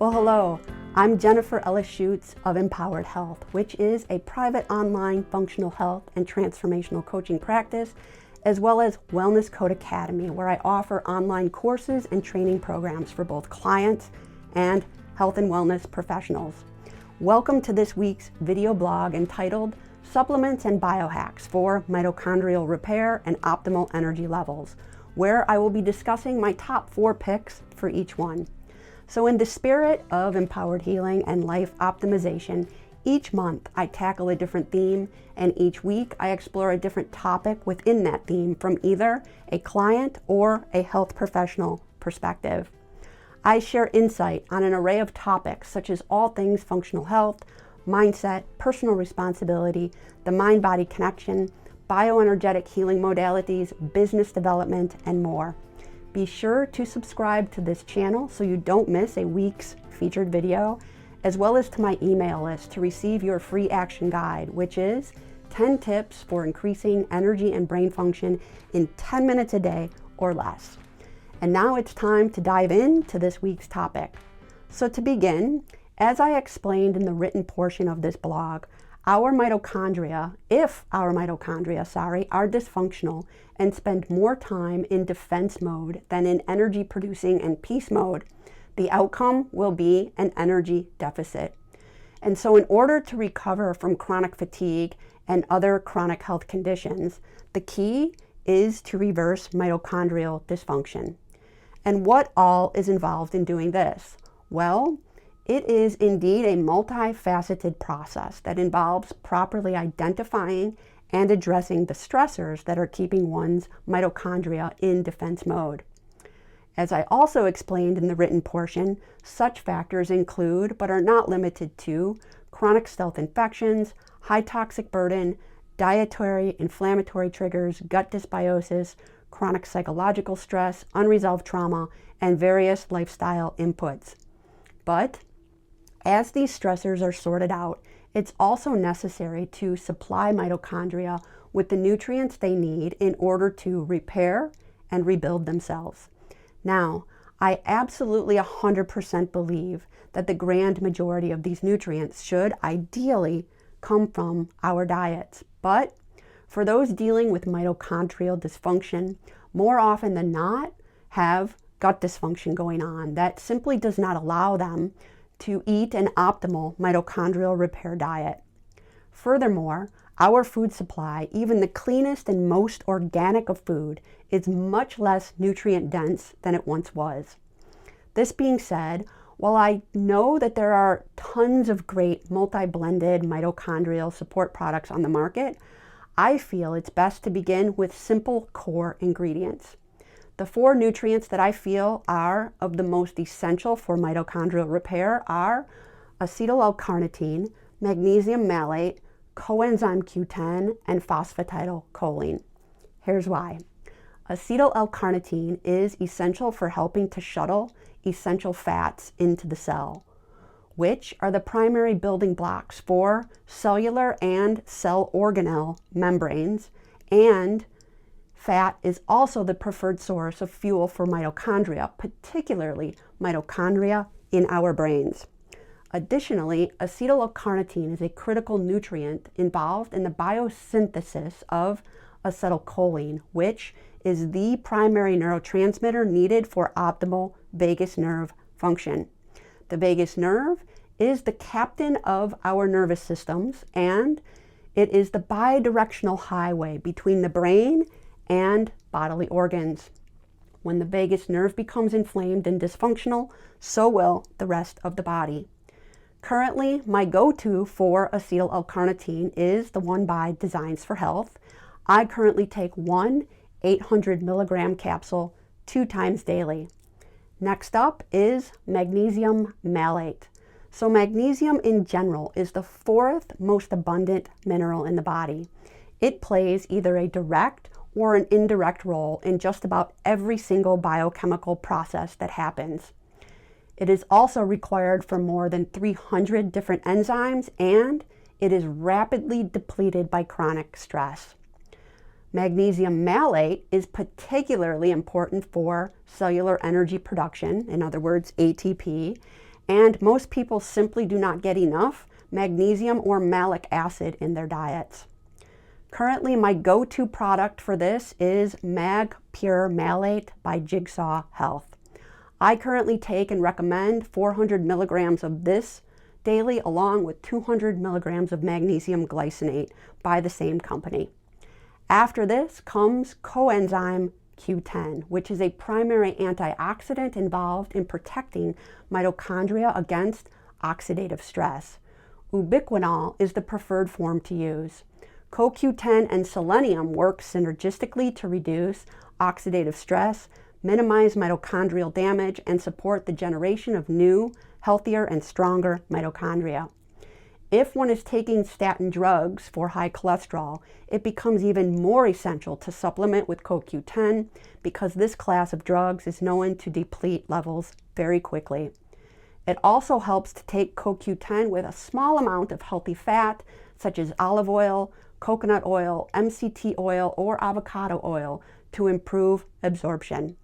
Well, hello, I'm Jennifer Ellis Schutz of Empowered Health, which is a private online functional health and transformational coaching practice, as well as Wellness Code Academy, where I offer online courses and training programs for both clients and health and wellness professionals. Welcome to this week's video blog entitled Supplements and Biohacks for Mitochondrial Repair and Optimal Energy Levels, where I will be discussing my top 4 picks for each one. So in the spirit of empowered healing and life optimization, each month I tackle a different theme, and each week I explore a different topic within that theme from either a client or a health professional perspective. I share insight on an array of topics such as all things functional health, mindset, personal responsibility, the mind-body connection, bioenergetic healing modalities, business development, and more. Be sure to subscribe to this channel so you don't miss a week's featured video, as well as to my email list to receive your free action guide, which is 10 tips for increasing energy and brain function in 10 minutes a day or less. And now it's time to dive into this week's topic. So to begin, as I explained in the written portion of this blog, our mitochondria are dysfunctional and spend more time in defense mode than in energy producing and peace mode, the outcome will be an energy deficit. And so in order to recover from chronic fatigue and other chronic health conditions, the key is to reverse mitochondrial dysfunction. And what all is involved in doing this? Well, it is indeed a multifaceted process that involves properly identifying and addressing the stressors that are keeping one's mitochondria in defense mode. As I also explained in the written portion, such factors include, but are not limited to, chronic stealth infections, high toxic burden, dietary inflammatory triggers, gut dysbiosis, chronic psychological stress, unresolved trauma, and various lifestyle inputs. But as these stressors are sorted out, it's also necessary to supply mitochondria with the nutrients they need in order to repair and rebuild themselves. Now, I absolutely 100% believe that the grand majority of these nutrients should ideally come from our diets. But for those dealing with mitochondrial dysfunction, more often than not have gut dysfunction going on that simply does not allow them to eat an optimal mitochondrial repair diet. Furthermore, our food supply, even the cleanest and most organic of food, is much less nutrient dense than it once was. This being said, while I know that there are tons of great multi-blended mitochondrial support products on the market, I feel it's best to begin with simple core ingredients. The 4 nutrients that I feel are of the most essential for mitochondrial repair are acetyl L-carnitine, magnesium malate, coenzyme Q10, and phosphatidylcholine. Here's why. Acetyl L-carnitine is essential for helping to shuttle essential fats into the cell, which are the primary building blocks for cellular and cell organelle membranes, and fat is also the preferred source of fuel for mitochondria, particularly mitochondria in our brains. Additionally, acetyl L-carnitine is a critical nutrient involved in the biosynthesis of acetylcholine, which is the primary neurotransmitter needed for optimal vagus nerve function. The vagus nerve is the captain of our nervous systems, and it is the bidirectional highway between the brain and bodily organs. When the vagus nerve becomes inflamed and dysfunctional, so will the rest of the body. Currently, my go-to for acetyl L-carnitine is the one by Designs for Health. I currently take one 800 milligram capsule 2 times daily. Next up is magnesium malate. So magnesium in general is the 4th most abundant mineral in the body. It plays either a direct or an indirect role in just about every single biochemical process that happens. It is also required for more than 300 different enzymes, and it is rapidly depleted by chronic stress. Magnesium malate is particularly important for cellular energy production, in other words, ATP, and most people simply do not get enough magnesium or malic acid in their diets. Currently, my go-to product for this is Mag Pure Malate by Jigsaw Health. I currently take and recommend 400 milligrams of this daily, along with 200 milligrams of magnesium glycinate by the same company. After this comes coenzyme Q10, which is a primary antioxidant involved in protecting mitochondria against oxidative stress. Ubiquinol is the preferred form to use. CoQ10 and selenium work synergistically to reduce oxidative stress, minimize mitochondrial damage, and support the generation of new, healthier, and stronger mitochondria. If one is taking statin drugs for high cholesterol, it becomes even more essential to supplement with CoQ10 because this class of drugs is known to deplete levels very quickly. It also helps to take CoQ10 with a small amount of healthy fat, such as olive oil, coconut oil, MCT oil, or avocado oil to improve absorption.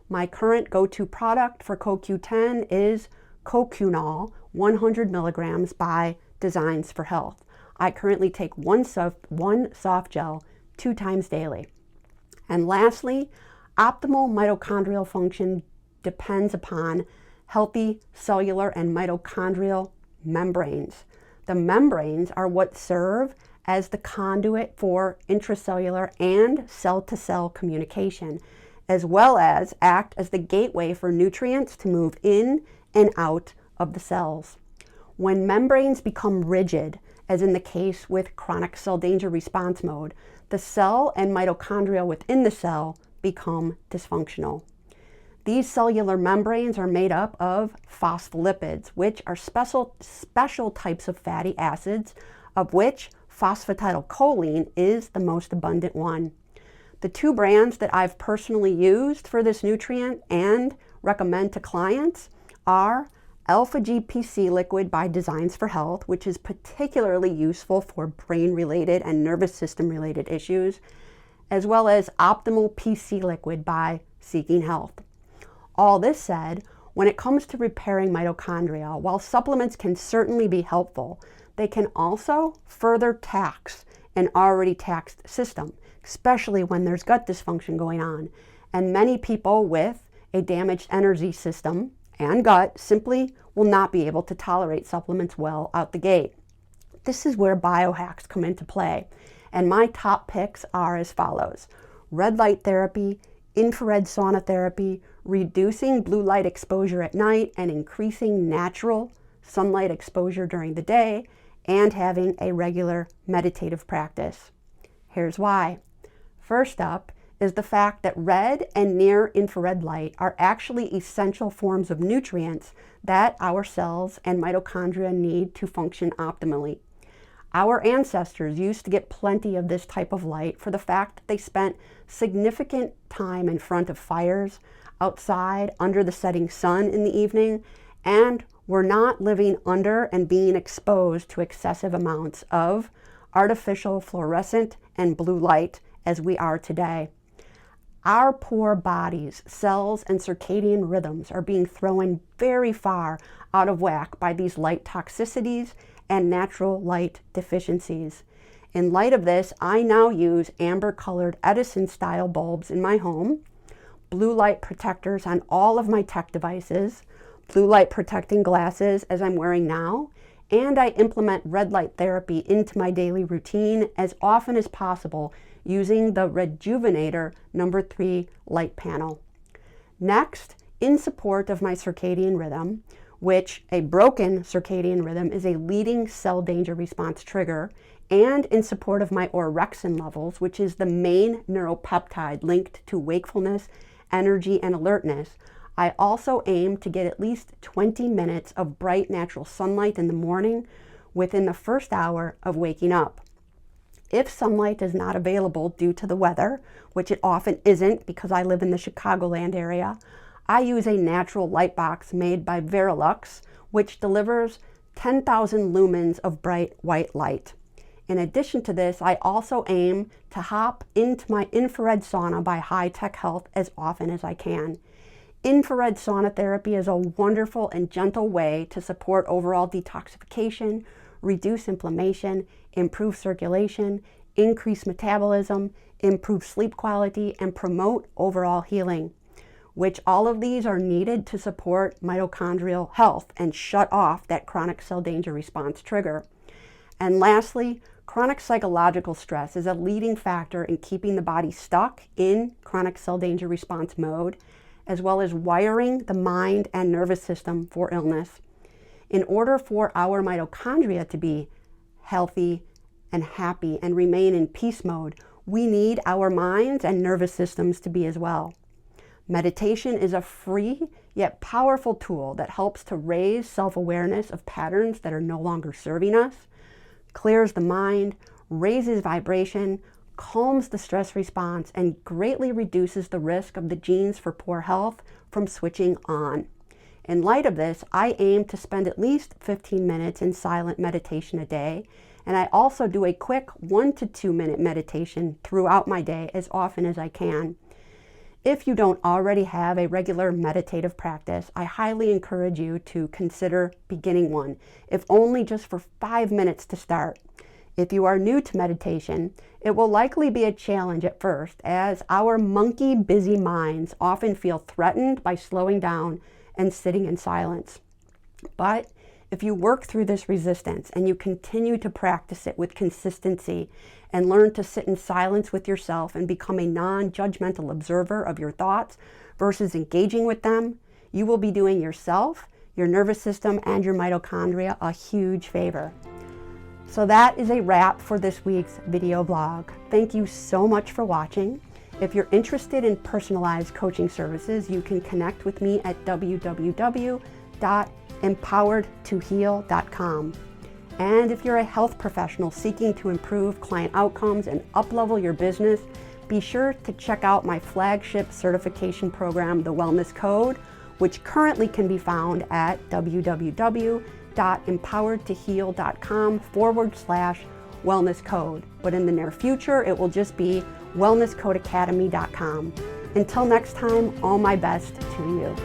My current go-to product for CoQ10 is Cocunol 100 milligrams by Designs for Health. I currently take one soft gel 2 times daily. And lastly, optimal mitochondrial function depends upon healthy cellular and mitochondrial membranes. The membranes are what serve as the conduit for intracellular and cell-to-cell communication, as well as act as the gateway for nutrients to move in and out of the cells. When membranes become rigid, as in the case with chronic cell danger response mode, the cell and mitochondria within the cell become dysfunctional. These cellular membranes are made up of phospholipids, which are special types of fatty acids, of which phosphatidylcholine is the most abundant one. The 2 brands that I've personally used for this nutrient and recommend to clients are Alpha GPC liquid by Designs for Health, which is particularly useful for brain-related and nervous system-related issues, as well as Optimal PC liquid by Seeking Health. All this said, when it comes to repairing mitochondria, while supplements can certainly be helpful, they can also further tax an already taxed system, especially when there's gut dysfunction going on. And many people with a damaged energy system and gut simply will not be able to tolerate supplements well out the gate. This is where biohacks come into play, and my top picks are as follows: red light therapy, infrared sauna therapy, reducing blue light exposure at night and increasing natural sunlight exposure during the day, and having a regular meditative practice. Here's why. First up is the fact that red and near infrared light are actually essential forms of nutrients that our cells and mitochondria need to function optimally. Our ancestors used to get plenty of this type of light for the fact that they spent significant time in front of fires, outside, under the setting sun in the evening, and were not living under and being exposed to excessive amounts of artificial fluorescent and blue light as we are today. Our poor bodies, cells, and circadian rhythms are being thrown very far out of whack by these light toxicities and natural light deficiencies. In light of this, I now use amber-colored Edison-style bulbs in my home, blue light protectors on all of my tech devices, blue light protecting glasses as I'm wearing now, and I implement red light therapy into my daily routine as often as possible using the Rejuvenator No. 3 light panel. Next, in support of my circadian rhythm, which a broken circadian rhythm is a leading cell danger response trigger, and in support of my orexin levels, which is the main neuropeptide linked to wakefulness, energy, and alertness, I also aim to get at least 20 minutes of bright natural sunlight in the morning within the first hour of waking up. If sunlight is not available due to the weather, which it often isn't because I live in the Chicagoland area, I use a natural light box made by Verilux, which delivers 10,000 lumens of bright white light. In addition to this, I also aim to hop into my infrared sauna by High Tech Health as often as I can. Infrared sauna therapy is a wonderful and gentle way to support overall detoxification, reduce inflammation, improve circulation, increase metabolism, improve sleep quality, and promote overall healing, which all of these are needed to support mitochondrial health and shut off that chronic cell danger response trigger. And lastly, chronic psychological stress is a leading factor in keeping the body stuck in chronic cell danger response mode, as well as wiring the mind and nervous system for illness. In order for our mitochondria to be healthy and happy and remain in peace mode, we need our minds and nervous systems to be as well. Meditation is a free yet powerful tool that helps to raise self-awareness of patterns that are no longer serving us, clears the mind, raises vibration, calms the stress response, and greatly reduces the risk of the genes for poor health from switching on. In light of this, I aim to spend at least 15 minutes in silent meditation a day, and I also do a quick 1 to 2 minute meditation throughout my day as often as I can. If you don't already have a regular meditative practice, I highly encourage you to consider beginning one, if only just for 5 minutes to start. If you are new to meditation, it will likely be a challenge at first, as our monkey busy minds often feel threatened by slowing down and sitting in silence. But if you work through this resistance and you continue to practice it with consistency and learn to sit in silence with yourself and become a non-judgmental observer of your thoughts versus engaging with them, you will be doing yourself, your nervous system, and your mitochondria a huge favor. So that is a wrap for this week's video blog. Thank you so much for watching. If you're interested in personalized coaching services, you can connect with me at www.empoweredtoheal.com. And if you're a health professional seeking to improve client outcomes and up-level your business, be sure to check out my flagship certification program, The Wellness Code, which currently can be found at www.empoweredtoheal.com/wellness code. But in the near future, it will just be wellnesscodeacademy.com. Until next time, all my best to you.